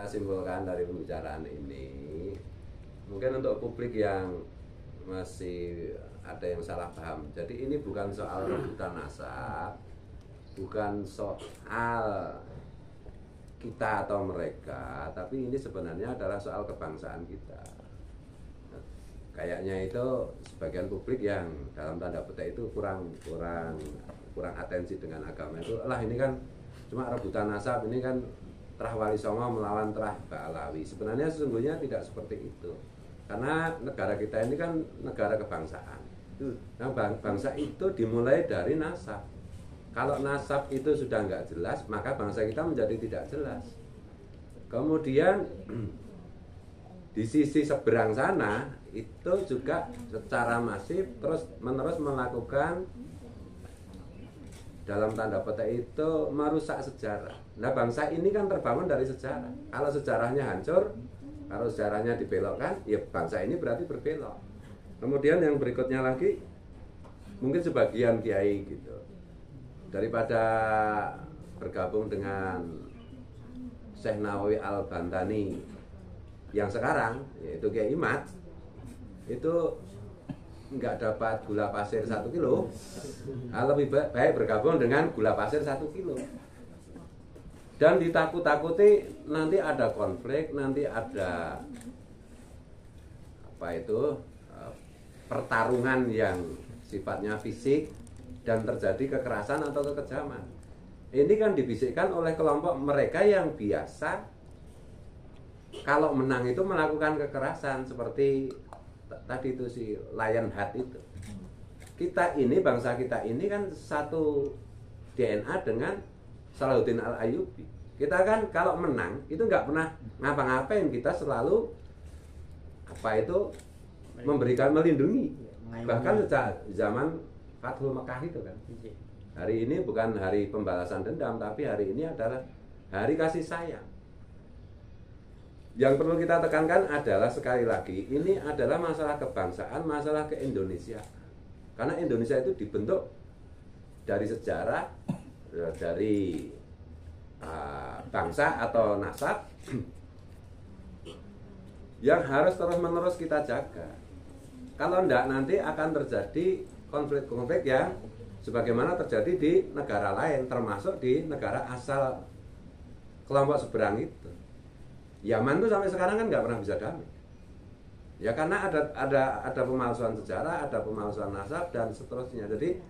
Simpulkan dari pembicaraan ini, mungkin untuk publik yang masih ada yang salah paham, jadi ini bukan soal rebutan nasab, bukan soal kita atau mereka, tapi ini sebenarnya adalah soal kebangsaan kita. Kayaknya itu sebagian publik yang dalam tanda petik itu kurang atensi dengan agama itu. Lah ini kan cuma rebutan nasab, ini kan Trah Wali Songo melawan Trah Ba'alawi. Sebenarnya sesungguhnya tidak seperti itu. Karena negara kita ini kan negara kebangsaan. Nah, bangsa itu dimulai dari nasab. Kalau nasab itu sudah nggak jelas, maka bangsa kita menjadi tidak jelas. Kemudian di sisi seberang sana itu juga secara masif terus-menerus melakukan dalam tanda petik itu merusak sejarah. Nah, bangsa ini kan terbangun dari sejarah. Kalau sejarahnya hancur, kalau sejarahnya dibelokkan, ya bangsa ini berarti berbelok. Kemudian yang berikutnya lagi, mungkin sebagian kiai gitu, daripada bergabung dengan Syekh Nawawi Al-Bantani yang sekarang, yaitu Kiai Imad, itu nggak dapat gula pasir 1 kilo, lebih baik bergabung dengan gula pasir 1 kilo. Dan ditakut-takuti nanti ada konflik, nanti ada pertarungan yang sifatnya fisik dan terjadi kekerasan atau kekejaman. Ini kan dibisikkan oleh kelompok mereka yang biasa kalau menang itu melakukan kekerasan seperti tadi itu si Lionheart itu. Kita ini, bangsa kita ini kan satu DNA dengan Salahuddin Al-Ayyubi. Kita kan kalau menang itu nggak pernah ngapa-ngapain, kita selalu memberikan, melindungi. Bahkan sejak zaman Fathul Mekah itu kan. Hari ini bukan hari pembalasan dendam, tapi hari ini adalah hari kasih sayang. Yang perlu kita tekankan adalah sekali lagi, ini adalah masalah kebangsaan, masalah keindonesiaan. Karena Indonesia itu dibentuk dari sejarah, dari bangsa atau nasab yang harus terus-menerus kita jaga. Kalau enggak, nanti akan terjadi konflik-konflik yang sebagaimana terjadi di negara lain, termasuk di negara asal kelompok seberang itu. Yaman tuh sampai sekarang kan nggak pernah bisa damai. Ya karena ada pemalsuan sejarah, ada pemalsuan nasab dan seterusnya. Jadi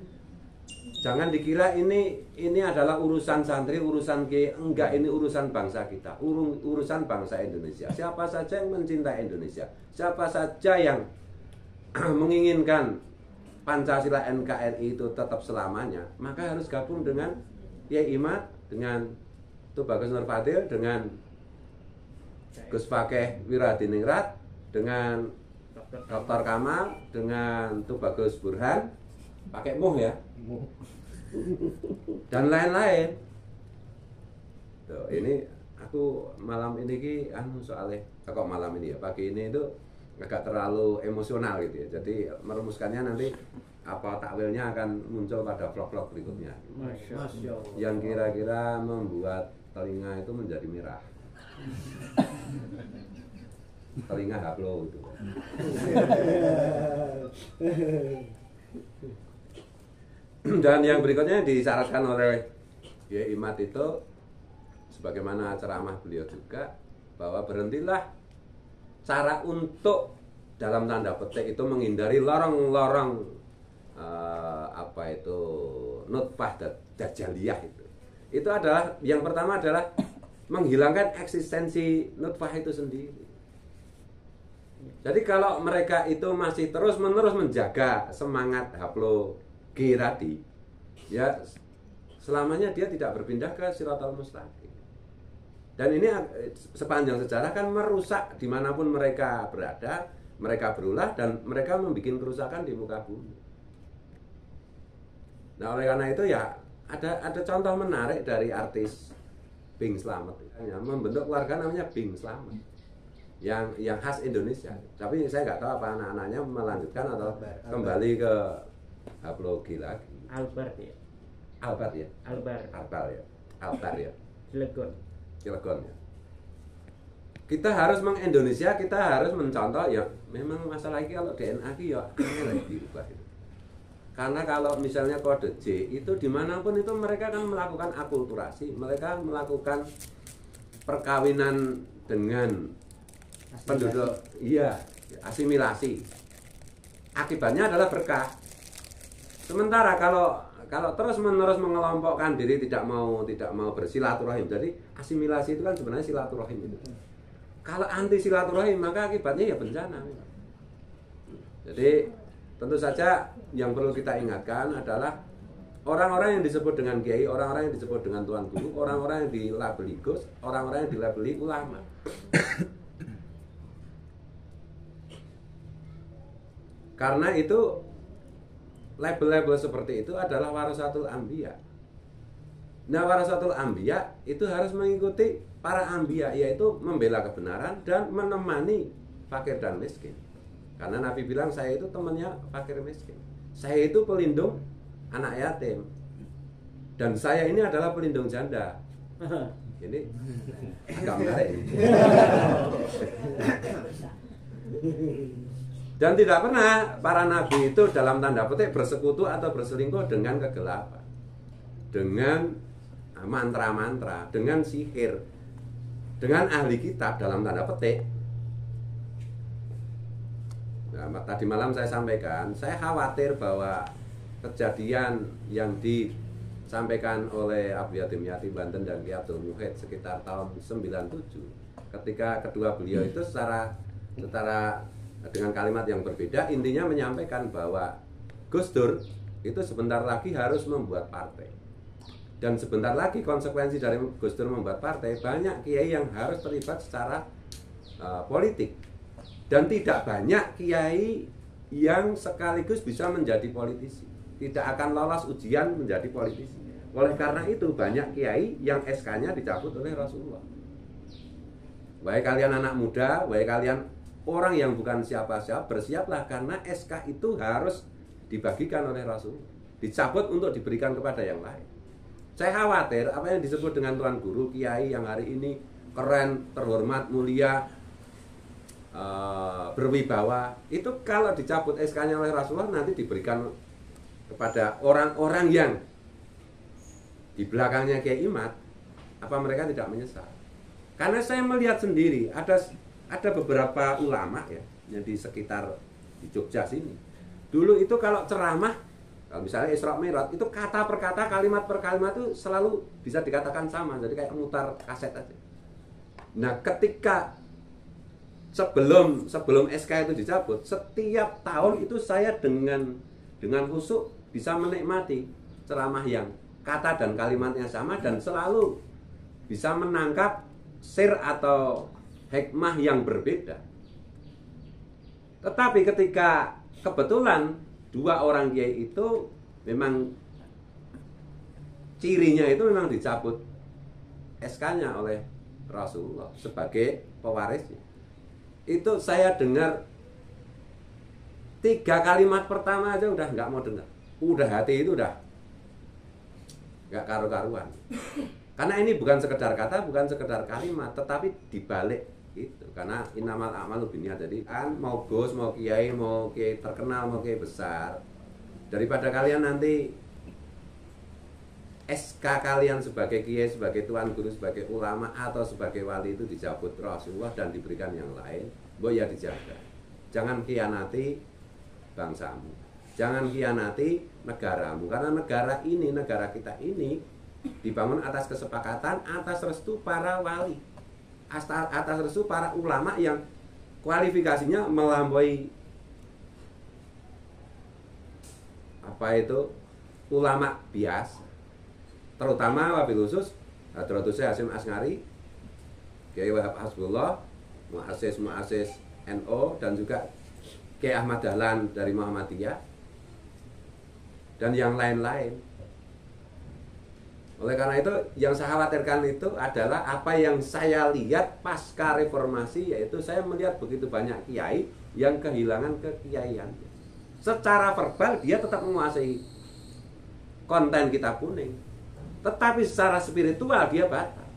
jangan dikira ini adalah urusan santri, urusan kiai. Enggak, ini urusan bangsa kita, urusan bangsa Indonesia. Siapa saja yang mencintai Indonesia, siapa saja yang menginginkan Pancasila NKRI itu tetap selamanya, maka harus gabung dengan Kiai Imad, dengan Tubagus Nurfadil, dengan Gus Fakih Wiradiningrat, dengan Dr. Kamal, dengan Tubagus Burhan, pakai muh ya, dan lain-lain. Tuh, ini aku malam ini soalnya kok malam ini ya, pagi ini itu agak terlalu emosional gitu ya. Jadi merumuskannya nanti apa takwilnya akan muncul pada vlog-vlog berikutnya. Masya Allah. Yang kira-kira membuat telinga itu menjadi merah. Telinga haplo itu. Dan yang berikutnya disyaratkan oleh Kiai Imad itu, sebagaimana ceramah beliau juga, bahwa berhentilah cara untuk dalam tanda petik itu menghindari lorong-lorong nutfah dajaliyah itu. Itu adalah yang pertama adalah menghilangkan eksistensi nutfah itu sendiri. Jadi kalau mereka itu masih terus-menerus menjaga semangat haplo G tadi, ya selamanya dia tidak berpindah ke Shiratal Mustaqim. Dan ini sepanjang sejarah kan merusak dimanapun mereka berada, mereka berulah dan mereka membuat kerusakan di muka bumi. Nah, oleh karena itu ya ada contoh menarik dari artis Bing Slamet, membentuk keluarga namanya Bing Slamet, yang khas Indonesia. Tapi saya nggak tahu apa anak-anaknya melanjutkan atau kembali ke haplogi lagi. Albert ya. Albert ya. Albert. Albert ya. Altar ya. Cilegon. Cilegon ya. kita harus mengindonesia, kita harus mencontoh ya. Memang masalah ini kalau DNA ini ya aneh diubah itu. Karena kalau misalnya kode J itu dimanapun itu mereka kan melakukan akulturasi, mereka melakukan perkawinan dengan penduduk, iya, asimilasi. Akibatnya adalah berkah. Sementara kalau terus menerus mengelompokkan diri, tidak mau bersilaturahim, jadi asimilasi itu kan sebenarnya silaturahim itu. Kalau anti silaturahim maka akibatnya ya bencana. Jadi tentu saja yang perlu kita ingatkan adalah orang-orang yang disebut dengan kiai, orang-orang yang disebut dengan tuan guru, orang-orang yang dilabeli gus, orang-orang yang dilabeli ulama. Karena itu label-label seperti itu adalah warasatul anbiya. Nah, warasatul anbiya itu harus mengikuti para anbiya, yaitu membela kebenaran dan menemani fakir dan miskin. Karena Nabi bilang saya itu temannya fakir miskin. Saya itu pelindung anak yatim. Dan saya ini adalah pelindung janda. Ini agak menarik. Dan tidak pernah para nabi itu dalam tanda petik bersekutu atau berselingkuh dengan kegelapan, dengan mantra-mantra, dengan sihir, dengan ahli kitab dalam tanda petik. Nah, tadi malam saya sampaikan, saya khawatir bahwa kejadian yang disampaikan oleh Abu Yatim Yatim Banten dan Ki Abdul Muhid sekitar tahun 97, ketika kedua beliau itu secara dengan kalimat yang berbeda, intinya menyampaikan bahwa Gus Dur itu sebentar lagi harus membuat partai. Dan sebentar lagi konsekuensi dari Gus Dur membuat partai, banyak kiai yang harus terlibat secara politik. Dan tidak banyak kiai yang sekaligus bisa menjadi politisi. Tidak akan lolos ujian menjadi politisi. Oleh karena itu banyak kiai yang SK-nya dicabut oleh Rasulullah. Baik kalian anak muda, baik kalian orang yang bukan siapa-siapa, bersiaplah karena SK itu harus dibagikan oleh Rasul, dicabut untuk diberikan kepada yang lain. Saya khawatir apa yang disebut dengan tuan guru, kiai yang hari ini keren, terhormat, mulia, berwibawa, itu kalau dicabut SK-nya oleh Rasulullah nanti diberikan kepada orang-orang yang di belakangnya Kiai Imad, apa mereka tidak menyesal? Karena saya melihat sendiri ada beberapa ulama ya yang di sekitar di Jogja sini. Dulu itu kalau ceramah, kalau misalnya Isra Mi'raj itu kata per kata, kalimat per kalimat itu selalu bisa dikatakan sama, jadi kayak mutar kaset aja. Nah, ketika sebelum SK itu dicabut, setiap tahun itu saya dengan khusyuk bisa menikmati ceramah yang kata dan kalimatnya sama dan selalu bisa menangkap sir atau hikmah yang berbeda. Tetapi ketika kebetulan dua orang kiai itu memang cirinya itu memang dicabut SK-nya oleh Rasulullah sebagai pewarisnya, itu saya dengar 3 kalimat pertama aja udah nggak mau dengar, udah hati itu udah nggak karu-karuan. Karena ini bukan sekedar kata, bukan sekedar kalimat, tetapi dibalik itu. Karena innamal a'malu binniyat. Jadi kan mau gus, mau kiai terkenal, mau kiai besar, daripada kalian nanti SK kalian sebagai kiai, sebagai tuan guru, sebagai ulama atau sebagai wali itu dicabut Rasulullah dan diberikan yang lain, ya dijaga. Jangan khianati bangsamu, jangan khianati negaramu, karena negara ini, negara kita ini dibangun atas kesepakatan, atas restu para wali, atas restu para ulama yang kualifikasinya melampaui apa itu ulama biasa, terutama wabil khusus Hadratus Hasyim Asngari, Kiai Wahab Hasbullah, muassis NO, dan juga Kiai Ahmad Dahlan dari Muhammadiyah dan yang lain-lain. Oleh karena itu yang saya khawatirkan itu adalah apa yang saya lihat pasca reformasi, yaitu saya melihat begitu banyak kiai yang kehilangan kekiaian. Secara verbal dia tetap menguasai konten Kitab Kuning, tetapi secara spiritual dia batal.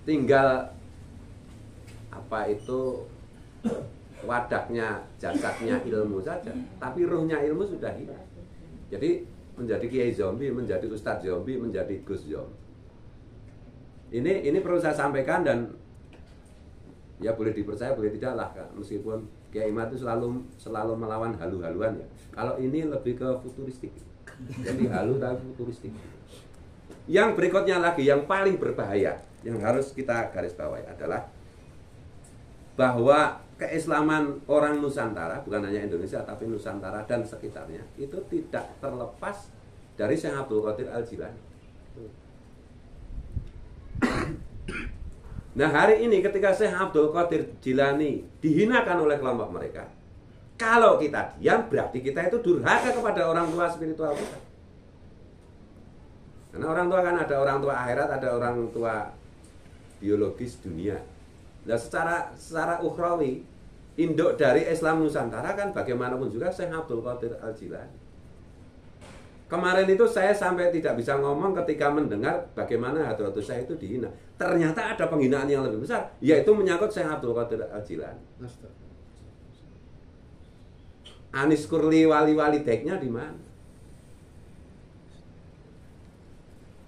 Tinggal apa itu wadahnya, jasadnya ilmu saja, tapi ruhnya ilmu sudah hilang. Jadi menjadi kiai zombie, menjadi ustadz zombie, menjadi gus zombie. Ini perlu saya sampaikan, dan ya boleh dipercaya boleh tidak lah, meskipun Kiai Imad itu selalu melawan halu-haluan ya. Kalau ini lebih ke futuristik, jadi halu tapi futuristik. Yang berikutnya lagi yang paling berbahaya yang harus kita garis bawahi adalah bahwa keislaman orang Nusantara, bukan hanya Indonesia tapi Nusantara dan sekitarnya, itu tidak terlepas dari Syekh Abdul Qadir Al-Jilani. Nah, hari ini ketika Syekh Abdul Qadir Jilani dihinakan oleh kelompok mereka, kalau kita diam berarti kita itu durhaka kepada orang tua spiritual kita. Karena orang tua kan ada orang tua akhirat, ada orang tua biologis dunia. Nah, secara ukhrawi, induk dari Islam Nusantara kan bagaimanapun juga Syekh Abdul Qadir Al-Jilani. Kemarin itu saya sampai tidak bisa ngomong ketika mendengar bagaimana Hadratus Syekh itu dihina. Ternyata ada penghinaan yang lebih besar, yaitu menyangkut Syekh Abdul Qadir Al-Jilani. Anis Kurli wali-wali deknya di mana?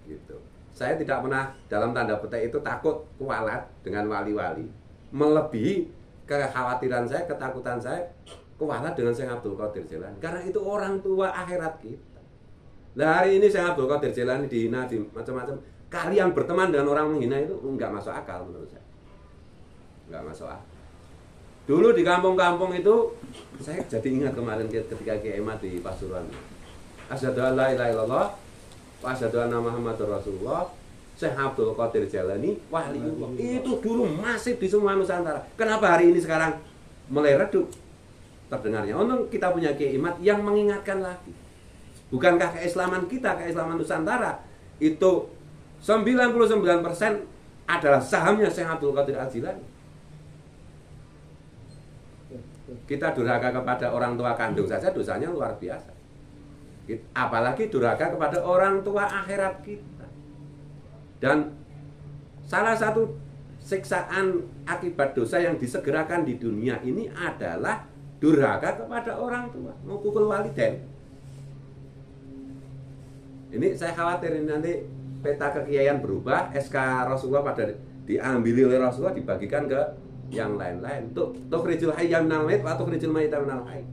Gitu. Saya tidak pernah dalam tanda petik itu takut kualat dengan wali-wali, melebihi kekhawatiran saya, ketakutan saya kualat dengan Syekh Abdul Qadir Jilani. Karena itu orang tua akhirat kita. Nah, hari ini Syekh Abdul Qadir Jilani dihina di macam-macam. Kalian berteman dengan orang menghina itu enggak masuk akal menurut saya. Enggak masuk akal. Dulu di kampung-kampung itu saya jadi ingat kemarin ketika Kiai Imad di Pasuruan. Asyhadu an la ilaha illallah wa asyhadu anna Muhammadar Rasulullah. Syekh Abdul Qadir Jilani waliullah. Itu dulu masif di semua Nusantara. Kenapa hari ini sekarang mulai redup terdengarnya? Untung kita punya Kiai Imad yang mengingatkan lagi. Bukankah keislaman kita, keislaman Nusantara itu 99% adalah sahamnya Syekh Abdul Qadir Al-Jilani. Kita durhaka kepada orang tua kandung saja dosanya luar biasa. Apalagi durhaka kepada orang tua akhirat kita. Dan salah satu siksaan akibat dosa yang disegerakan di dunia ini adalah durhaka kepada orang tua, mukul walidain. Ini saya khawatir ini nanti peta kekiaian berubah, SK Rasulullah pada diambil oleh Rasulullah dibagikan ke yang lain-lain. Tukhrijul hayya minal mayyit wa tukhrijul mayyita minal hayy.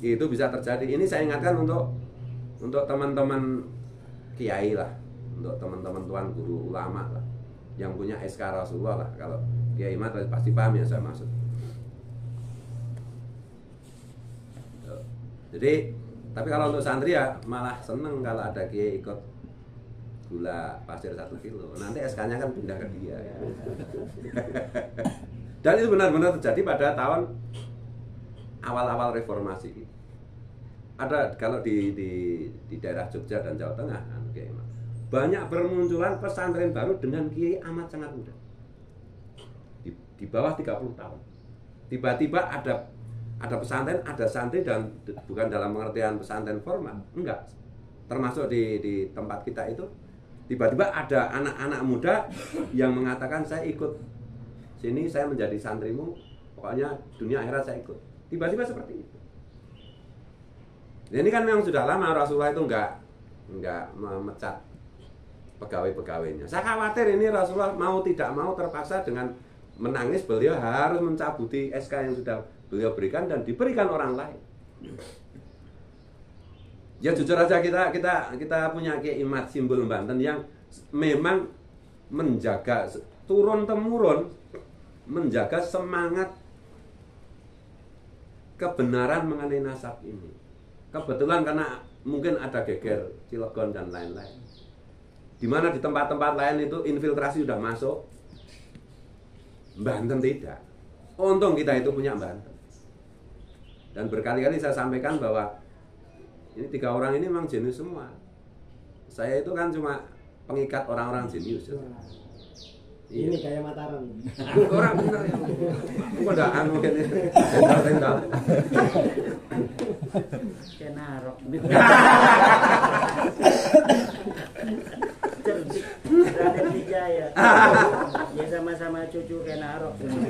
Itu bisa terjadi. Ini saya ingatkan untuk teman-teman kiai lah, untuk teman-teman tuan guru ulama lah, yang punya SK Rasulullah lah. Kalau Kiai Imad pasti paham yang saya maksud. Jadi tapi kalau untuk santri ya malah seneng kalau ada kiai ikut gula pasir 1 kilo. Nanti SK-nya kan pindah ke dia. Dan itu benar-benar terjadi pada tahun awal-awal reformasi. Ada kalau di daerah Jogja dan Jawa Tengah, banyak bermunculan pesantren baru dengan kiai amat sangat muda. Di bawah 30 tahun. Tiba-tiba ada pesantren, ada santri, dan bukan dalam pengertian pesantren formal, enggak. Termasuk di tempat kita itu, tiba-tiba ada anak-anak muda yang mengatakan saya ikut sini, saya menjadi santrimu, pokoknya dunia akhirat saya ikut. Tiba-tiba seperti itu. Ini kan memang sudah lama Rasulullah itu enggak memecat pegawai-pegawainya. Saya khawatir ini Rasulullah mau tidak mau terpaksa dengan menangis beliau harus mencabuti SK yang sudah beliau berikan dan diberikan orang lain. Ya jujur aja kita punya Kiai Imad Simbol Banten yang memang menjaga turun temurun, menjaga semangat kebenaran mengenai nasab ini. Kebetulan karena mungkin ada geger Cilegon dan lain-lain. Di mana di tempat-tempat lain itu infiltrasi sudah masuk, Banten tidak. Untung kita itu punya Banten. Dan berkali-kali saya sampaikan bahwa ini 3 orang ini memang jenius semua. Saya itu kan cuma pengikat orang-orang jenius. Ini kayak Mataram. Orang benar ya. Kok ada anu kene. Tental-tental. Kenarok. Raden Wijaya. Ya sama-sama cucu Kenarok.